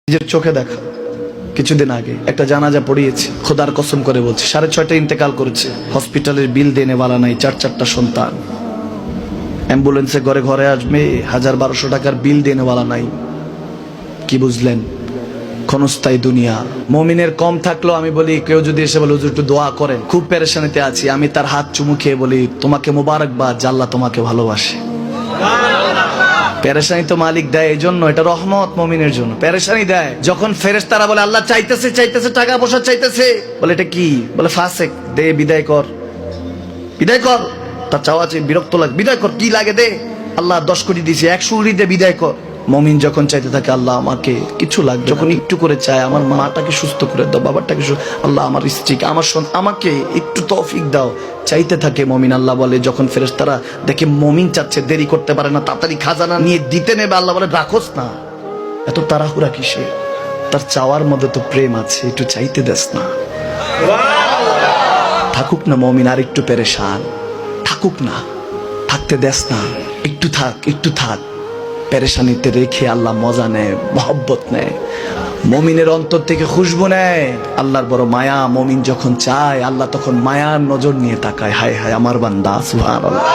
নিজের চোখে দেখা কিছুদিন আগে একটা জানাজা পড়িয়েছে, খোদার কসম করে বলছে 6:30 ইন্তেকাল করেছে। হসপিটালের বিল দেনে বালা নাই, 4-4টা সন্তান, অ্যাম্বুলেন্সে ঘরে ঘরে আসবে, 1000-1200 টাকার বিল দেনে বালা নাই। কি বুঝলেন? ক্ষণস্থায়ী দুনিয়া। মুমিনের কম থাকলেও আমি বলি, কেউ যদি এসে বলে হুজুর একটু দোয়া করেন, খুব পেরেশানিতে আছি, আমি তার হাত চুমু খেয়ে বলি তোমাকে মোবারকবাদ, আল্লাহ তোমাকে ভালোবাসে। পেরেশানি তো মালিক দেয়, এই জন্য এটা রহমত মুমিনের জন্য। পেরেশানি দেয় যখন ফেরেশতারা বলে আল্লাহ চাইতেছে টাকা পয়সা চাইতেছে, বলে এটা কি? বলে ফাসেক, দে বিদায় কর, বিদায় কর। তার চাওয়া আছে, বিরক্ত লাগে, বিদায় কর, কি লাগে দে। আল্লাহ 10 কোটি দিয়েছে, 100 কোটি দিয়ে বিদায় কর। মুমিন যখন চাইতে থাকে আল্লাহ আমাকে কিছু লাগবে, যখন একটু করে চায় আমার মাটাকে সুস্থ করে দাও, বাবাটাকে আল্লাহ আমার স্ত্রীকে, আমার আমাকে একটু তৌফিক দাও, চাইতে থাকে মুমিন। আল্লাহ বলে যখন ফেরেশতারা দেখে মুমিন চাচ্ছে, দেরি করতে পারে না, তাড়াতাড়ি খাজানা নিয়ে দিতে নেবে, আল্লাহ বলে রাখোস না, এত তাড়াহুড়া কিসে? তার চাওয়ার মধ্যে তো প্রেম আছে, একটু চাইতে দেস না। থাকুক না মুমিন আর একটু পেরেশান, থাকুক না, থাকতে দেস না, একটু থাক, একটু থাক। পেরেশানিতে রেখে আল্লাহ মজা নেয়, মহব্বত নেয়, মুমিনের অন্তর থেকে খুশবু নেয়। আল্লাহর বড় মায়া, মুমিন যখন চায় আল্লাহ তখন মায়ার নজর নিয়ে তাকায়, হায় হায় আমার বান্দা, সুবহানাল্লাহ।